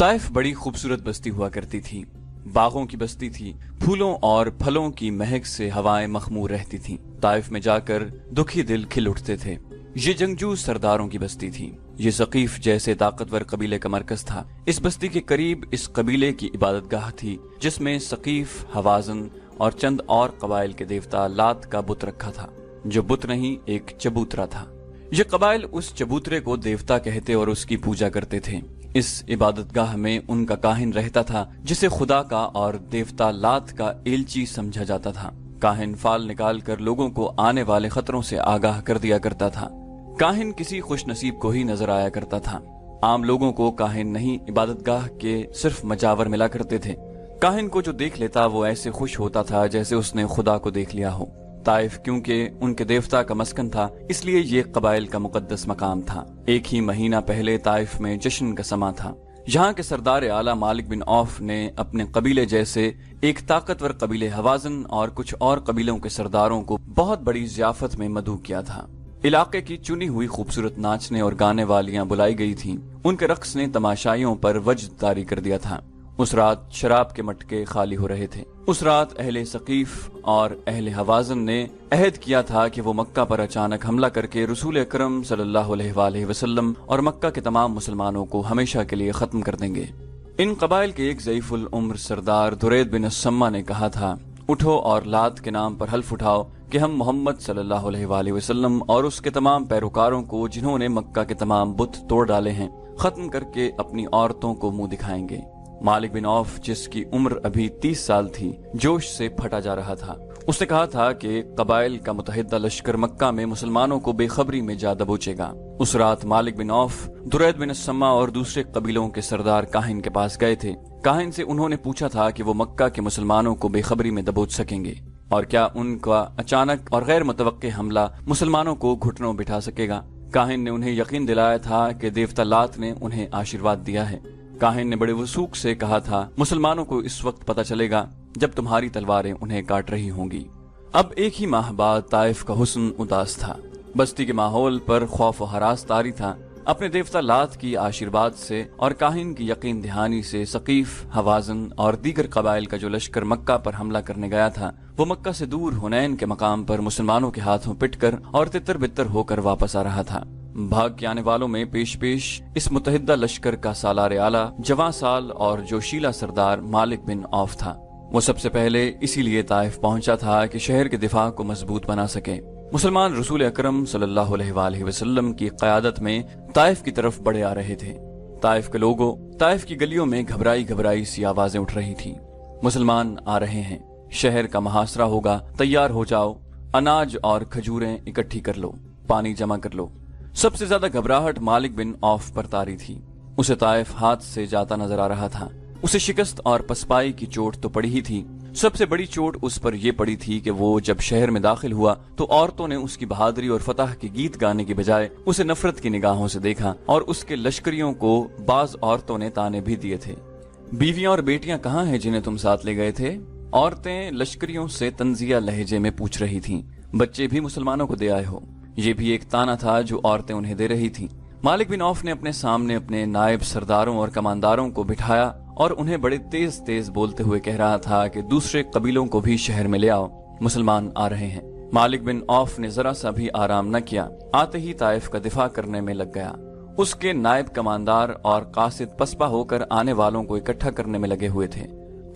Taif बड़ी खूबसूरत बस्ती हुआ करती थी। बागों की बस्ती थी। फूलों और फलों की महक से हवाएं मखमूर रहती थीं। ताइफ में जाकर दुखी दिल खिल उठते थे। ये जंगजू सरदारों की बस्ती थी। ये सकीफ जैसे ताकतवर कबीले का मरकज था। इस बस्ती के करीब इस कबीले की इबादतगाह थी, जिसमें सकीफ, हवाजन और चंद और कबाइल के देवता लात का बुत रखा था, जो बुत नहीं एक चबूतरा था। ये कबाइल उस चबूतरे को देवता कहते और उसकी पूजा करते थे। इस इबादतगाह में उनका काहिन रहता था, जिसे खुदा का और देवता लात का एलची समझा जाता था। काहिन फाल निकाल कर लोगों को आने वाले खतरों से आगाह कर दिया करता था। काहिन किसी खुश नसीब को ही नजर आया करता था। आम लोगों को काहिन नहीं, इबादतगाह के सिर्फ मजावर मिला करते थे। काहिन को जो देख लेता वो ऐसे खुश होता था जैसे उसने खुदा को देख लिया हो। ताइफ क्योंकि उनके देवता का मस्कन था, इसलिए ये कबाइल का मुकद्दस मकाम था। एक ही महीना पहले ताइफ में जश्न का समा था। यहाँ के सरदार आला मालिक बिन औफ ने अपने कबीले जैसे एक ताकतवर कबीले हवाजन और कुछ और कबीलों के सरदारों को बहुत बड़ी ज़ियाफत में मदऊ किया था। इलाके की चुनी हुई खूबसूरत नाचने और गाने वालियां बुलाई गई थीं। उनके रक्स ने तमाशाइयों पर वजद तारी कर दिया था। उस रात शराब के मटके खाली हो रहे थे। उस रात अहले सकीफ और अहले हवाजन ने अहद किया था कि वो मक्का पर अचानक हमला करके रसूल अकरम सल्लल्लाहु अलैहि वसल्लम और मक्का के तमाम मुसलमानों को हमेशा के लिए खत्म कर देंगे। इन कबाइल के एक ज़ईफुल उम्र सरदार दुरैद बिन अस्सम्मा ने कहा था, उठो और लात के नाम पर हल्फ उठाओ कि हम मोहम्मद सल्लल्लाहु अलैहि वसल्लम और उसके तमाम पैरोकारों को, जिन्होंने मक्का के तमाम बुत तोड़ डाले हैं, खत्म करके अपनी औरतों को मुंह दिखाएंगे। मालिक बिन औफ, जिसकी उम्र अभी 30 साल थी, जोश से फटा जा रहा था। उसने कहा था कि कबाइल का मुतहिदा लश्कर मक्का में मुसलमानों को बेखबरी में जा दबोचेगा। उस रात मालिक बिन औफ, दुरैद बिन अस्सम्मा और दूसरे कबीलों के सरदार काहिन के पास गए थे। काहिन से उन्होंने पूछा था कि वो मक्का के मुसलमानों को बेखबरी में दबोच सकेंगे और क्या उनका अचानक और गैर मुतवक्के हमला मुसलमानों को घुटनों बिठा सकेगा। काहिन ने उन्हें यकीन दिलाया था कि देवता लात ने उन्हें आशीर्वाद दिया है। काहिन ने बड़े वसूख से कहा था, मुसलमानों को इस वक्त पता चलेगा जब तुम्हारी तलवारें उन्हें काट रही होंगी। अब एक ही माह बाद ताइफ का हुस्न उदास था। बस्ती के माहौल पर खौफ व हरास तारी था। अपने देवता लात की आशीर्वाद से और काहिन की यकीन दहानी से सकीफ, हवाजन और दीगर कबाइल का जो लश्कर मक्का पर हमला करने गया था, वो मक्का से दूर हुनैन के मकाम पर मुसलमानों के हाथों पिटकर और तितर बितर होकर वापस आ रहा था। भाग के आने वालों में पेश पेश इस मुतहिदा लश्कर का सालार आला, जवां साल और जोशीला सरदार मालिक बिन औफ था। वो सबसे पहले इसीलिए ताइफ पहुंचा था कि शहर के दिफा को मजबूत बना सके। मुसलमान रसूल अकरम सल्लल्लाहु अलैहि वसल्लम की क़यादत में ताइफ की तरफ बढ़े आ रहे थे। ताइफ के लोगों, ताइफ की गलियों में घबराई घबराई सी आवाजें उठ रही थी। मुसलमान आ रहे हैं, शहर का मुहासरा होगा, तैयार हो जाओ, अनाज और खजूरें इकट्ठी कर लो, पानी जमा कर लो। सबसे ज्यादा घबराहट मालिक बिन औफ पर तारी थी। उसे ताइफ हाथ से जाता नजर आ रहा था। उसे शिकस्त और पसपाई की चोट तो पड़ी ही थी। सबसे बड़ी चोट उस पर यह पड़ी थी कि वो जब शहर में दाखिल हुआ तो औरतों ने उसकी बहादुरी और फतह के गीत गाने की बजाय उसे नफरत की निगाहों से देखा और उसके लश्करियों को बाज औरतों ने ताने भी दिए थे। बीवियां और बेटियां कहाँ हैं जिन्हें तुम साथ ले गए थे? औरतें लश्करियों से तंजिया लहजे में पूछ रही थीं। बच्चे भी मुसलमानों को दे आए हो? ये भी एक ताना था जो औरतें उन्हें दे रही थीं। मालिक बिन औफ ने अपने सामने अपने नायब सरदारों और कमांदारों को बिठाया और उन्हें बड़े तेज तेज बोलते हुए कह रहा था कि दूसरे कबीलों को भी शहर में ले आओ, मुसलमान आ रहे हैं। मालिक बिन औफ ने जरा सा भी आराम न किया। आते ही ताइफ का दिफा करने में लग गया। उसके नायब कमांदार और कासिद पसपा होकर आने वालों को इकट्ठा करने में लगे हुए थे।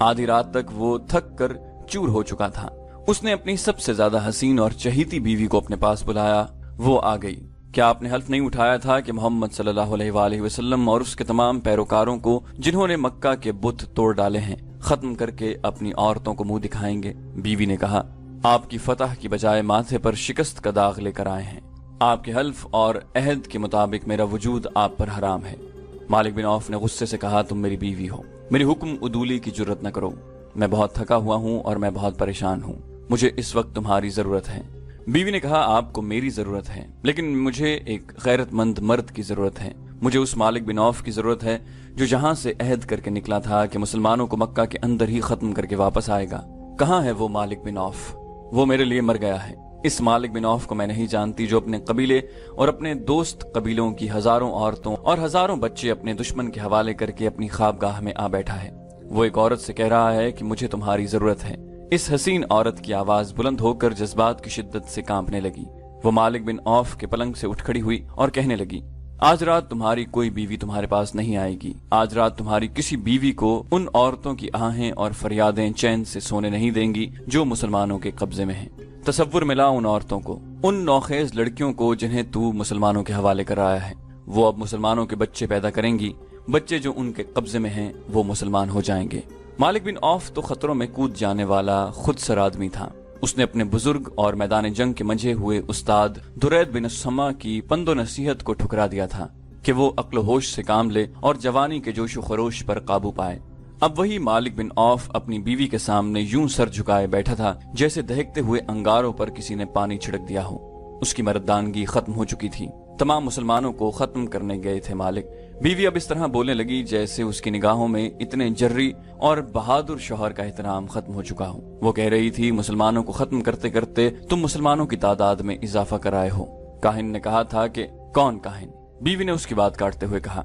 आधी रात तक वो थक कर चूर हो चुका था। उसने अपनी सबसे ज्यादा हसीन और चहीती बीवी को अपने पास बुलाया। वो आ गई। क्या आपने हल्फ नहीं उठाया था कि मोहम्मद सल्लल्लाहु अलैहि वसल्लम और उसके तमाम पैरोकारों को, जिन्होंने मक्का के बुत तोड़ डाले हैं, खत्म करके अपनी औरतों को मुंह दिखाएंगे? बीवी ने कहा, आपकी फतह की बजाय माथे पर शिकस्त का दाग लेकर आए हैं। आपके हल्फ और अहद के मुताबिक मेरा वजूद आप पर हराम है। मालिक बिन औफ ने गुस्से से कहा, तुम मेरी बीवी हो, मेरी हुक्म उदूली की जुर्रत न करो। मैं बहुत थका हुआ हूँ और मैं बहुत परेशान हूँ। मुझे इस वक्त तुम्हारी जरूरत है। बीवी ने कहा, आपको मेरी जरूरत है, लेकिन मुझे एक गैरतमंद मर्द की जरूरत है। मुझे उस मालिक बिन औफ की जरूरत है जो यहाँ से अहद करके निकला था कि मुसलमानों को मक्का के अंदर ही खत्म करके वापस आएगा। कहाँ है वो मालिक बिन औफ? वो मेरे लिए मर गया है। इस मालिक बिन औफ को मैं नहीं जानती जो अपने कबीले और अपने दोस्त कबीलों की हजारों औरतों और हजारों बच्चे अपने दुश्मन के हवाले करके अपनी ख्वाबगाह में आ बैठा है। वो एक औरत से कह रहा है कि मुझे तुम्हारी जरूरत है। इस हसीन औरत की आवाज बुलंद होकर जज्बात की शिद्दत से कांपने लगी। वो मालिक बिन औफ के पलंग से उठ खड़ी हुई और कहने लगी, आज रात तुम्हारी कोई बीवी तुम्हारे पास नहीं आएगी। आज रात तुम्हारी किसी बीवी को उन औरतों की आहें और फरियादें चैन से सोने नहीं देंगी जो मुसलमानों के कब्जे में हैं। तसव्वुर मिला उन औरतों को, उन नौखेज लड़कियों को जिन्हें तू मुसलमानों के हवाले कराया है। वो अब मुसलमानों के बच्चे पैदा करेंगी। बच्चे जो उनके कब्जे में हैं वो मुसलमान हो जाएंगे। मालिक बिन औफ तो खतरों में कूद जाने वाला खुद सर आदमी था। उसने अपने बुजुर्ग और मैदान जंग के मंझे हुए उस्ताद दुरैद बिन समा की पंदो नसीहत को ठुकरा दिया था कि वो अक्ल होश से काम ले और जवानी के जोशो खरोश पर काबू पाए। अब वही मालिक बिन औफ अपनी बीवी के सामने यूं सर झुकाए बैठा था जैसे दहकते हुए अंगारों पर किसी ने पानी छिड़क दिया हो। उसकी मर्दानगी खत्म हो चुकी थी। तमाम मुसलमानों को खत्म करने गए थे मालिक। बीवी अब इस तरह बोलने लगी जैसे उसकी निगाहों में इतने जर्री और बहादुर शौहर का एहतराम खत्म हो चुका हो। वो कह रही थी, मुसलमानों को खत्म करते करते तुम मुसलमानों की तादाद में इजाफा कराए हो। काहिन ने कहा था कि कौन काहिन? बीवी ने उसकी बात काटते हुए कहा,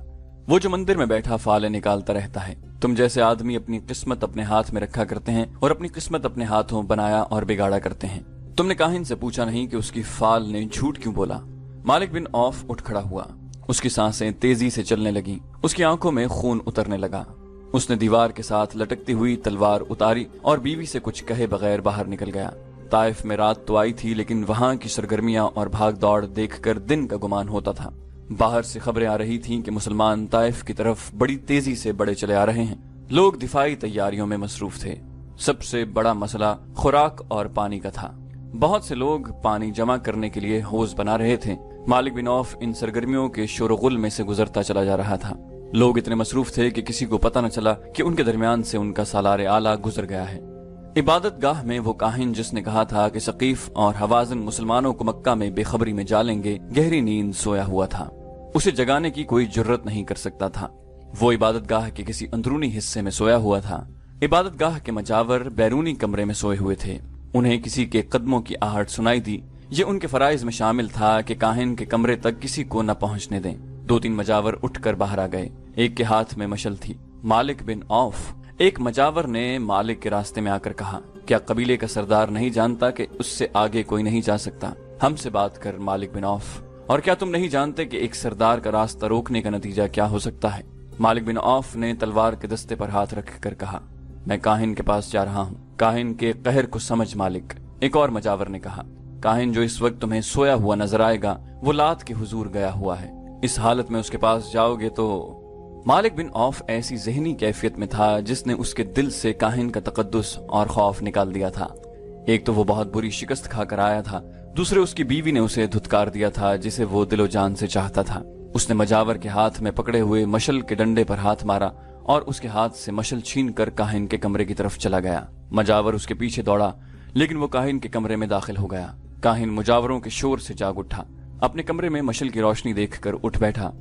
वो जो मंदिर में बैठा फाले निकालता रहता है। तुम जैसे आदमी अपनी किस्मत अपने हाथ में रखा करते हैं और अपनी किस्मत अपने हाथों बनाया और बिगाड़ा करते हैं। तुमने काहिन से पूछा नहीं कि उसकी फाल ने झूठ क्यों बोला? मालिक बिन औफ उठ खड़ा हुआ। उसकी सांसें तेजी से चलने लगी। उसकी आंखों में खून उतरने लगा। उसने दीवार के साथ लटकती हुई तलवार उतारी और बीवी से कुछ कहे बगैर बाहर निकल गया। ताइफ में रात तो आई थी लेकिन वहां की सरगर्मियां और भाग दौड़ देखकर दिन का गुमान होता था। बाहर से खबरें आ रही थीं कि मुसलमान ताइफ की तरफ बड़ी तेजी से बढ़े चले आ रहे हैं। लोग दिफाई तैयारियों में मसरूफ थे। सबसे बड़ा मसला खुराक और पानी का था। बहुत से लोग पानी जमा करने के लिए हौज बना रहे थे। मालिक बिन औफ इन सरगर्मियों के शोरगुल में से गुजरता चला जा रहा था। लोग इतने मसरूफ थे कि किसी को पता न चला कि उनके दरमियान से उनका सालार आला गुजर गया है। इबादत गाह में वो काहिन जिसने कहा था कि सकीफ और हवाजन मुसलमानों को मक्का में बेखबरी में जा लेंगे, गहरी नींद सोया हुआ था। उसे जगाने की कोई जुर्रत नहीं कर सकता था। वो इबादत गाह के किसी अंदरूनी हिस्से में सोया हुआ था। इबादत गाह के मजावर बैरूनी कमरे में सोए हुए थे। उन्हें किसी के कदमों की आहट सुनाई दी। ये उनके फराइज में शामिल था कि काहिन के कमरे तक किसी को न पहुंचने दें। 2-3 मजावर उठकर बाहर आ गए। एक के हाथ में मशल थी। मालिक बिन औफ। एक मजावर ने मालिक के रास्ते में आकर कहा, क्या कबीले का सरदार नहीं जानता कि उससे आगे कोई नहीं जा सकता? हमसे बात कर मालिक बिन औफ। और क्या तुम नहीं जानते कि एक सरदार का रास्ता रोकने का नतीजा क्या हो सकता है? मालिक बिन औफ ने तलवार के दस्ते पर हाथ रख कर कहा, मैं काहिन के पास जा रहा हूँ। काहिन के कहर को समझ मालिक। एक और मजावर ने कहा, काहिन जो इस वक्त तुम्हें सोया हुआ नजर आएगा वो लात के हुजूर गया हुआ है। इस हालत में उसके पास जाओगे तो। मालिक बिन औफ ऐसी जहनी कैफियत में था जिसने उसके दिल से काहिन का तकद्दुस और खौफ निकाल दिया था। एक तो वो बहुत बुरी शिकस्त खाकर आया था, दूसरे उसकी बीवी ने उसे धुतकार दिया था जिसे वो दिलो जान से चाहता था। उसने मजावर के हाथ में पकड़े हुए मशल के डंडे पर हाथ मारा और उसके हाथ से मशल छीनकर काहिन के कमरे की तरफ चला गया। मजावर उसके पीछे दौड़ा लेकिन वो काहिन के कमरे में दाखिल हो गया। काहिन मुजावरों के शोर से जाग उठा। अपने कमरे में मशल की रोशनी देखकर उठ बैठा।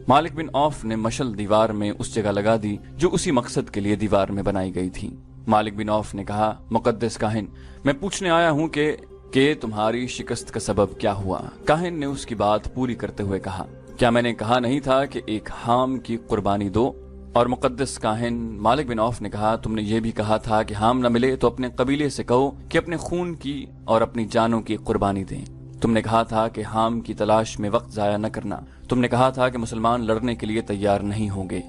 मालिक बिन औफ ने मशल दीवार में उस जगह लगा दी जो उसी मकसद के लिए दीवार में बनाई गई थी। मालिक बिन औफ ने कहा, मुकद्दस काहिन, मैं पूछने आया हूँ कि तुम्हारी शिकस्त का सबब क्या हुआ? काहिन ने उसकी बात पूरी करते हुए कहा, क्या मैंने कहा नहीं था कि एक हाम की कुर्बानी दो? और मुकद्दस काहिन, मालिक बिन औफ ने कहा, तुमने ये भी कहा था कि हाम न मिले तो अपने कबीले से कहो कि अपने खून की और अपनी जानों की कुर्बानी दें। तुमने कहा था कि हाम की तलाश में वक्त जाया न करना। तुमने कहा था कि मुसलमान लड़ने के लिए तैयार नहीं होंगे।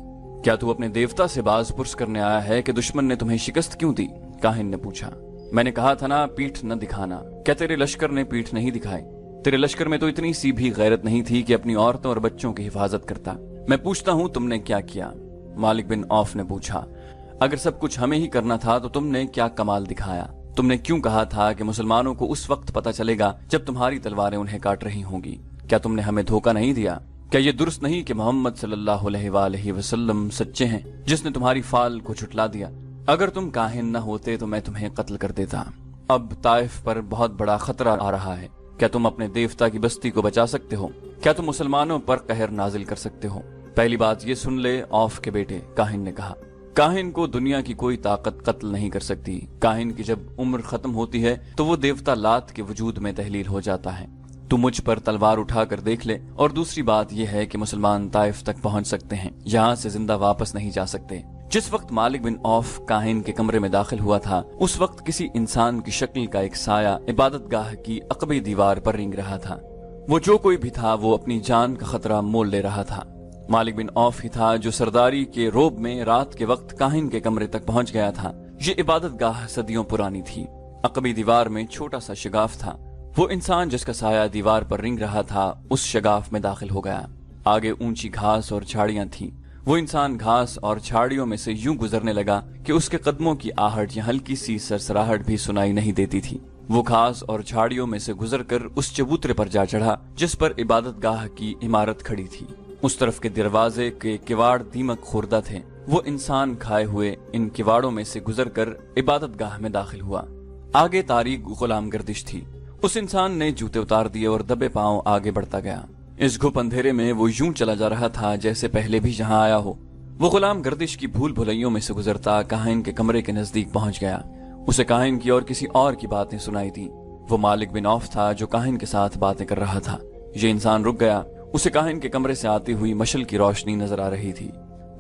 क्या तू अपने देवता से बाज पुरस करने आया है कि दुश्मन ने तुम्हें शिकस्त क्यों दी? काहिन ने पूछा। मैंने कहा था ना, पीठ न दिखाना। क्या तेरे लश्कर ने पीठ नहीं दिखाई? तेरे लश्कर में तो इतनी सी भी गैरत नहीं थी कि अपनी औरतों और बच्चों की हिफाजत करता। मैं पूछता हूँ, तुमने क्या किया? मालिक बिन औफ ने पूछा, अगर सब कुछ हमें ही करना था तो तुमने क्या कमाल दिखाया? तुमने क्यों कहा था कि मुसलमानों को उस वक्त पता चलेगा जब तुम्हारी तलवारें उन्हें काट रही होंगी? क्या तुमने हमें धोखा नहीं दिया? क्या ये दुरुस्त नहीं कि मोहम्मद सल्लल्लाहु अलैहि वसल्लम सच्चे हैं जिसने तुम्हारी फाल को झुटला दिया? अगर तुम काहिन न होते तो मैं तुम्हें कत्ल कर देता। अब ताइफ पर बहुत बड़ा खतरा आ रहा है। क्या तुम अपने देवता की बस्ती को बचा सकते हो? क्या तुम मुसलमानों पर कहर नाजिल कर सकते हो? पहली बात ये सुन ले औफ के बेटे, काहिन ने कहा। काहिन को दुनिया की कोई ताकत कत्ल नहीं कर सकती। काहिन की जब उम्र खत्म होती है तो वो देवता लात के वजूद में तहलील हो जाता है। तू मुझ पर तलवार उठाकर देख ले। और दूसरी बात यह है कि मुसलमान ताइफ तक पहुंच सकते हैं, यहाँ से जिंदा वापस नहीं जा सकते। जिस वक्त मालिक बिन औफ काहिन के कमरे में दाखिल हुआ था, उस वक्त किसी इंसान की शक्ल का एक साया इबादतगाह की अकबी दीवार पर रेंग रहा था। वो जो कोई भी था वो अपनी जान का खतरा मोल ले रहा था। मालिक बिन औफ ही था जो सरदारी के रोब में रात के वक्त काहिन के कमरे तक पहुंच गया था। ये इबादतगाह सदियों पुरानी थी। अकबी दीवार में छोटा सा शगाफ था। वो इंसान जिसका साया दीवार पर रिंग रहा था उस शगाफ में दाखिल हो गया। आगे ऊंची घास और झाड़ियां थीं। वो इंसान घास और झाड़ियों में से यूं गुजरने लगा कि उसके कदमों की आहट या हल्की सी सरसराहट भी सुनाई नहीं देती थी। वो घास और झाड़ियों में से गुजरकर उस चबूतरे पर जा चढ़ा जिस पर इबादतगाह की इमारत खड़ी थी। उस तरफ के दरवाजे के किवाड़ दीमक खुर्दा थे। वो इंसान खाए हुए इन किवाड़ों में से गुजरकर इबादतगाह में दाखिल हुआ। आगे तारीक गुलाम गर्दिश थी। उस इंसान ने जूते उतार दिए और दबे पांव आगे बढ़ता गया। इस घुप अंधेरे में वो यूं चला जा रहा था जैसे पहले भी यहाँ आया हो। वो गुलाम गर्दिश की भूल भुलैयों में से गुजरता काहिन के कमरे के नजदीक पहुंच गया। उसे काहिन की और किसी और की बातें सुनाई दी। वो मालिक बिन औफ था जो काहिन के साथ बातें कर रहा था। ये इंसान रुक गया। उसे काहिन के कमरे से आती हुई मशल की रोशनी नजर आ रही थी।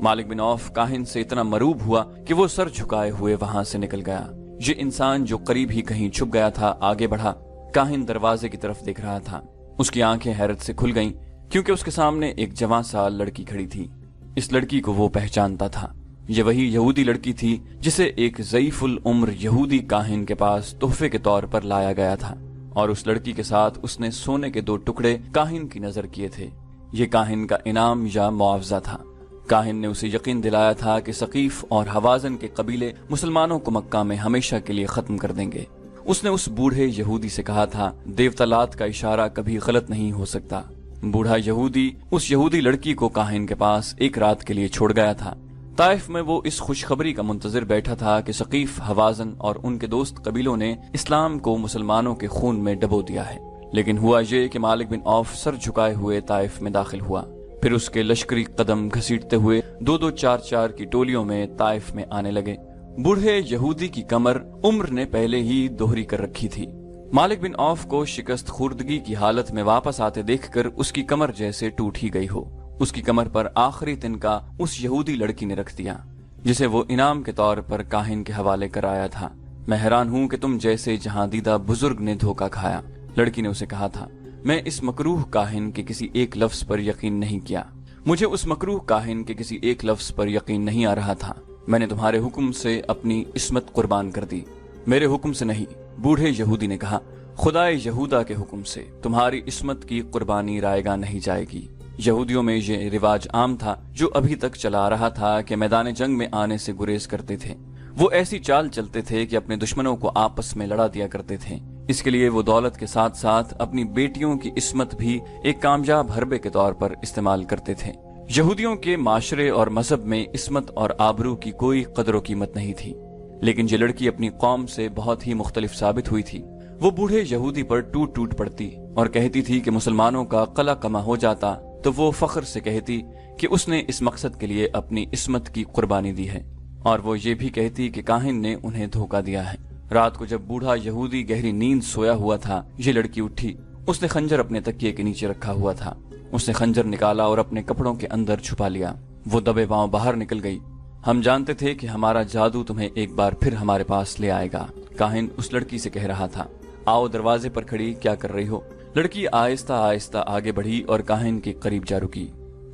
मालिक बिन औफ काहिन से इतना मरूब हुआ कि वो सर झुकाए हुए वहां से निकल गया। ये इंसान जो करीब ही कहीं छुप गया था आगे बढ़ा। काहिन दरवाजे की तरफ देख रहा था। उसकी आंखें हैरत से खुल गईं क्योंकि उसके सामने एक जवां सा लड़की खड़ी थी। इस लड़की को वो पहचानता था। ये वही यहूदी लड़की थी जिसे एक ज़ईफुल उम्र यहूदी काहिन के पास तोहफे के तौर पर लाया गया था और उस लड़की के साथ उसने सोने के 2 टुकड़े काहिन की नजर किए थे। ये काहिन का इनाम या मुआवजा था। काहिन ने उसे यकीन दिलाया था कि सकीफ और हवाजन के कबीले मुसलमानों को मक्का में हमेशा के लिए खत्म कर देंगे। उसने उस बूढ़े यहूदी से कहा था, देवतालात का इशारा कभी गलत नहीं हो सकता। बूढ़ा यहूदी उस यहूदी लड़की को काहिन के पास एक रात के लिए छोड़ गया था। ताइफ में वो इस खुशखबरी का मुंतजिर बैठा था कि सकीफ, हवाजन और उनके दोस्त कबीलों ने इस्लाम को मुसलमानों के खून में डबो दिया है। लेकिन हुआ ये कि मालिक बिन औफ सर झुकाए हुए ताइफ में दाखिल हुआ। फिर उसके लश्करी कदम घसीटते हुए 2-2, 4-4 की टोलियों में ताइफ में आने लगे। बूढ़े यहूदी की कमर उम्र ने पहले ही दोहरी कर रखी थी। मालिक बिन औफ को शिकस्त खुर्दगी की हालत में वापस आते देखकर उसकी कमर जैसे टूट ही गई हो। उसकी कमर पर आखिरी तिनका उस यहूदी लड़की ने रख दिया जिसे वो इनाम के तौर पर काहिन के हवाले कराया था। मैं हैरान हूँ कि तुम जैसे जहां दीदा बुजुर्ग ने धोखा खाया, लड़की ने उसे कहा था। मैं इस मकरूह काहिन के किसी एक लफ्ज पर यकीन नहीं किया। मुझे उस मकरूह काहिन के किसी एक लफ्ज पर यकीन नहीं आ रहा था। मैंने तुम्हारे हुक्म से अपनी इस्मत कुर्बान कर दी। मेरे हुक्म से नहीं, बूढ़े यहूदी ने कहा। खुदाए यहूदा के हुक्म से तुम्हारी इस्मत की कुर्बानी रायगा नहीं जाएगी। यहूदियों में ये रिवाज आम था जो अभी तक चला आ रहा था कि मैदान जंग में आने से गुरेज करते थे। वो ऐसी चाल चलते थे कि अपने दुश्मनों को आपस में लड़ा दिया करते थे। इसके लिए वो दौलत के साथ साथ अपनी बेटियों की इस्मत भी एक कामयाब हरबे के तौर पर इस्तेमाल करते थे। यहूदियों के माशरे और मजहब में इस्मत और आबरू की कोई कदर कीमत नहीं थी। लेकिन ये लड़की अपनी कौम से बहुत ही मुख्तलिफ साबित हुई थी। वो बूढ़े यहूदी पर टूट टूट पड़ती और कहती थी कि मुसलमानों का कला कमा हो जाता तो वो फख्र से कहती कि उसने इस मकसद के लिए अपनी इस्मत की कुर्बानी दी है। और वो ये भी कहती कि काहिन ने उन्हें धोखा दिया है। रात को जब बूढ़ा यहूदी गहरी नींद सोया हुआ था, ये लड़की उठी। उसने खंजर अपने तकिए के नीचे रखा हुआ था। उसने खंजर निकाला और अपने कपड़ों के अंदर छुपा लिया। वो दबे पांव बाहर निकल गई। हम जानते थे कि हमारा जादू तुम्हें एक बार फिर हमारे पास ले आएगा, काहिन उस लड़की से कह रहा था। आओ, दरवाजे पर खड़ी क्या कर रही हो? लड़की आहिस्ता आहिस्ता आगे बढ़ी और काहिन के करीब जा रुकी।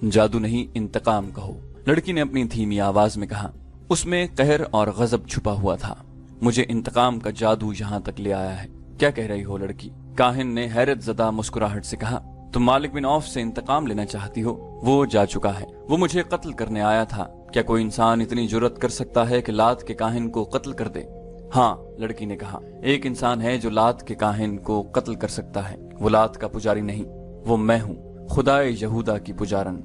जादू नहीं, इंतकाम कहो, लड़की ने अपनी धीमी आवाज में कहा। उसमें कहर और गजब छुपा हुआ था। मुझे इंतकाम का जादू यहाँ तक ले आया है। क्या कह रही हो लड़की? काहिन ने हैरत ज़दा मुस्कुराहट से कहा। तुम मालिक बिन औफ से इंतकाम लेना चाहती हो? वो जा चुका है। वो मुझे कत्ल करने आया था। क्या कोई इंसान इतनी जुर्रत कर सकता है कि लात के काहिन को कत्ल कर दे? हाँ, लड़की ने कहा। एक इंसान है जो लात के काहिन को कत्ल कर सकता है। वो लात का पुजारी नहीं, वो मैं हूँ, खुदाए यहूदा की पुजारन।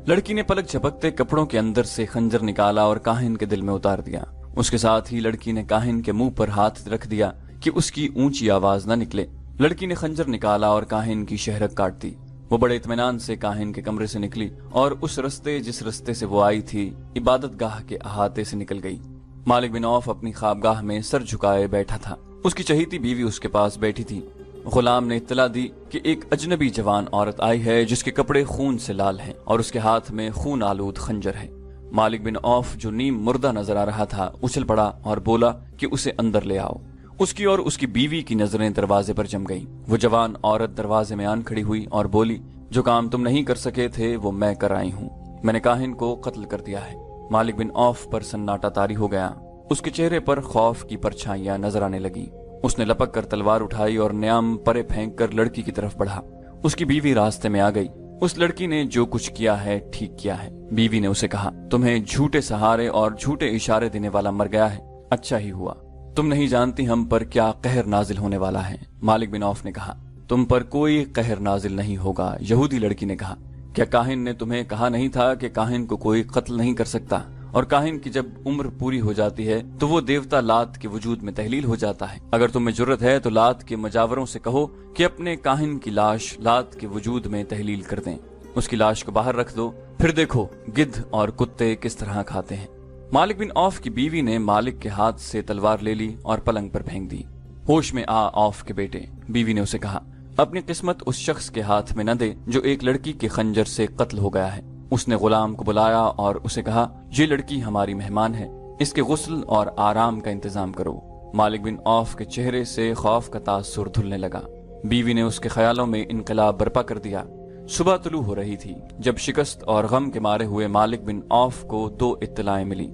लड़की ने पलक झपकते कपड़ों के अंदर से खंजर निकाला और काहिन के दिल में उतार दिया। उसके साथ ही लड़की ने काहिन के मुंह पर हाथ रख दिया कि उसकी ऊंची आवाज न निकले। लड़की ने खंजर निकाला और काहिन की शहरक काट दी। वो बड़े इत्मीनान से काहिन के कमरे से निकली और उस रस्ते जिस रस्ते से वो आई थी इबादत गाह के अहाते से निकल गई। मालिक बिन औफ अपनी ख्वाबगाह में सर झुकाए बैठा था। उसकी चहीती बीवी उसके पास बैठी थी। गुलाम ने इत्तला दी कि एक अजनबी जवान औरत आई है जिसके कपड़े खून से लाल हैं और उसके हाथ में खून आलूद खंजर है। मालिक बिन औफ जो नीम मुर्दा नजर आ रहा था उछल पड़ा और बोला कि उसे अंदर ले आओ। उसकी और उसकी बीवी की नजरें दरवाजे पर जम गईं। वो जवान औरत दरवाजे में आन खड़ी हुई और बोली, जो काम तुम नहीं कर सके थे वो मैं कर आई हूँ। मैंने काहिन को कत्ल कर दिया है। मालिक बिन औफ पर सन्नाटा तारी हो गया। उसके चेहरे पर खौफ की परछाइयां नजर आने लगी। उसने लपक कर तलवार उठाई और न्याम परे फेंक कर लड़की की तरफ बढ़ा। उसकी बीवी रास्ते में आ गई। उस लड़की ने जो कुछ किया है ठीक किया है। बीवी ने उसे कहा, तुम्हें झूठे सहारे और झूठे इशारे देने वाला मर गया है। अच्छा ही हुआ। तुम नहीं जानती हम पर क्या कहर नाजिल होने वाला है। मालिक बिन औफ ने कहा, तुम पर कोई कहर नाजिल नहीं होगा। यहूदी लड़की ने कहा, क्या काहिन ने तुम्हें कहा नहीं था कि काहिन को कोई कत्ल नहीं कर सकता, और काहिन की जब उम्र पूरी हो जाती है तो वो देवता लात के वजूद में तहलील हो जाता है। अगर तुम्हें जुर्रत है तो लात के मजावरों से कहो कि अपने काहिन की लाश लात के वजूद में तहलील कर दें। उसकी लाश को बाहर रख दो, फिर देखो गिद्ध और कुत्ते किस तरह खाते हैं। मालिक बिन औफ की बीवी ने मालिक के हाथ से तलवार ले ली और पलंग पर फेंक दी। होश में आ औफ के बेटे, बीवी ने उसे कहा, अपनी किस्मत उस शख्स के हाथ में न दे जो एक लड़की के खंजर से कत्ल हो गया है। उसने गुलाम को बुलाया और उसे कहा, ये लड़की हमारी मेहमान है, इसके गुस्ल और आराम का इंतजाम करो। मालिक बिन औफ के चेहरे से खौफ का तासुर धुलने लगा। बीवी ने उसके ख्यालों में इनकलाब बर्पा कर दिया। सुबह तुलू हो रही थी जब शिकस्त और गम के मारे हुए मालिक बिन औफ को दो इत्तलाएं मिली।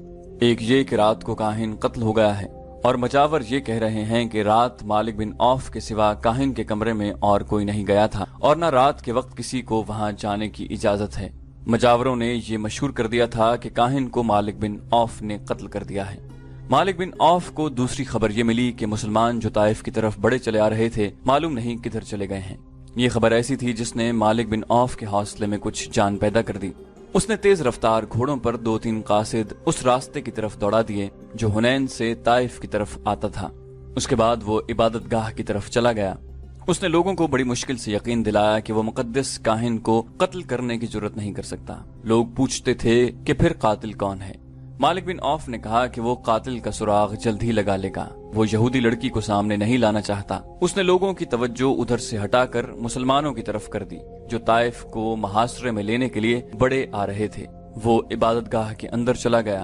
एक ये कि रात को काहिन कत्ल हो गया है, और मजावर ये कह रहे हैं कि रात मालिक बिन औफ के सिवा काहिन के कमरे में और कोई नहीं गया था और न रात के वक्त किसी को वहां जाने की इजाजत है। मजावरों ने ये मशहूर कर दिया था कि काहिन को मालिक बिन औफ ने कत्ल कर दिया है। मालिक बिन औफ को दूसरी खबर ये मिली कि मुसलमान जो ताइफ की तरफ बड़े चले आ रहे थे मालूम नहीं किधर चले गए हैं। ये खबर ऐसी थी जिसने मालिक बिन औफ के हौसले में कुछ जान पैदा कर दी। उसने तेज रफ्तार घोड़ों पर 2-3 कासिद उस रास्ते की तरफ दौड़ा दिए जो हुनैन से ताइफ की तरफ आता था। उसके बाद वो इबादत गाह की तरफ चला गया। उसने लोगों को बड़ी मुश्किल से यकीन दिलाया कि वो मुकद्दस काहिन को कत्ल करने की जरूरत नहीं कर सकता। लोग पूछते थे कि फिर कातिल कौन है। मालिक बिन औफ ने कहा कि वो कातिल का सुराग जल्द ही लगा लेगा। वो यहूदी लड़की को सामने नहीं लाना चाहता। उसने लोगों की तवज्जो उधर से हटाकर मुसलमानों की तरफ कर दी जो ताइफ को मुहासरे में लेने के लिए बड़े आ रहे थे। वो इबादत गाह के अंदर चला गया।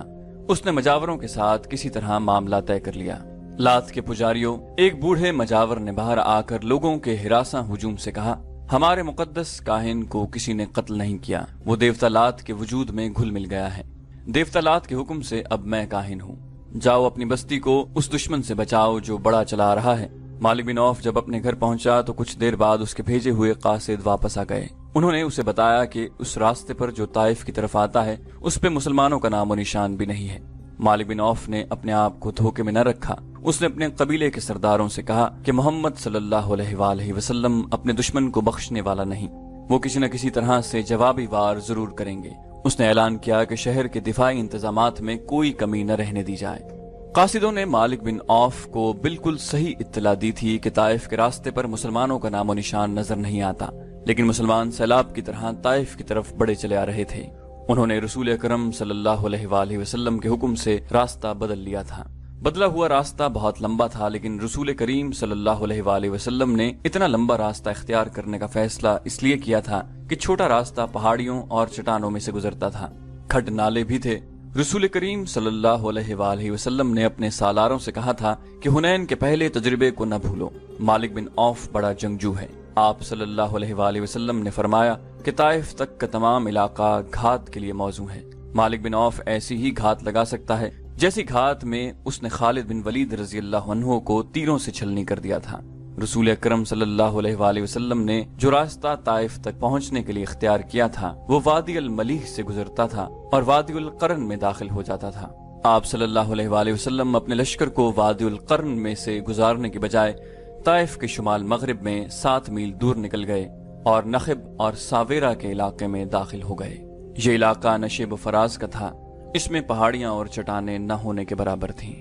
उसने मजावरों के साथ किसी तरह मामला तय कर लिया। लात के पुजारियों, एक बूढ़े मजावर ने बाहर आकर लोगों के हिरासा हुजूम से कहा, हमारे मुकद्दस काहिन को किसी ने कत्ल नहीं किया। वो देवता लात के वजूद में घुल मिल गया है। देवता लात के हुक्म से अब मैं काहिन हूँ। जाओ अपनी बस्ती को उस दुश्मन से बचाओ जो बड़ा चला रहा है। मालिक बिन औफ जब अपने घर पहुंचा तो कुछ देर बाद उसके भेजे हुए कासिद वापस आ गए। उन्होंने उसे बताया कि उस रास्ते पर जो ताइफ की तरफ आता है उस पे मुसलमानों का नामो निशान भी नहीं है। मालिक बिन औफ ने अपने आप को धोखे में न रखा। उसने अपने कबीले के सरदारों से कहा कि मोहम्मद सल्लल्लाहु अलैहि वसल्लम अपने दुश्मन को बख्शने वाला नहीं, वो किसी न किसी तरह से जवाबी वार जरूर करेंगे। उसने ऐलान किया कि शहर के दिफाई इंतजामात में कोई कमी न रहने दी जाए। कासिदों ने मालिक बिन औफ को बिल्कुल सही इत्तला दी थी कि ताइफ के रास्ते पर मुसलमानों का नामो निशान नजर नहीं आता, लेकिन मुसलमान सैलाब की तरह ताइफ की तरफ बड़े चले आ रहे थे। उन्होंने रसूल अकरम सल्लल्लाहु अलैहि वसल्लम के हुक्म से रास्ता बदल लिया था। बदला हुआ रास्ता बहुत लंबा था, लेकिन रसूल करीम सल्लल्लाहु अलैहि वसल्लम ने इतना लंबा रास्ता इख्तियार करने का फैसला इसलिए किया था कि छोटा रास्ता पहाड़ियों और चट्टानों में से गुजरता था। खड्ड नाले भी थे। रसूल करीम सल्लल्लाहु अलैहि वसल्लम ने अपने सालारों से कहा था कि हुनैन के पहले तजुर्बे को न भूलो। मालिक बिन औफ बड़ा जंगजू है। आप सल्लल्लाहु अलैहि वसल्लम ने फरमाया कि ताइफ तक का तमाम इलाका घात के लिए मौजू है। मालिक बिन औफ ऐसी ही घात लगा सकता है जैसी घात में उसने खालिद बिन वलीद रजी अल्लाह अन्हु को तीरों से छलनी कर दिया था। रसूल अकरम सल्लल्लाहु अलैहि वसल्लम ने जो रास्ता ताइफ तक पहुंचने के लिए इख्तियार किया था वो वादी अल मलीह से गुजरता था और वादी उल करन में दाखिल हो जाता था। आप सल्लल्लाहु अलैहि वसल्लम अपने लश्कर को वादी उल करन में से गुजारने की बजाय ताइफ के शुमाल मगरिब में 7 मील दूर निकल गए और नखब और सावेरा के इलाके में दाखिल हो गए। ये इलाका नशेब फराज का था। इसमें पहाड़ियां और चट्टानें न होने के बराबर थीं।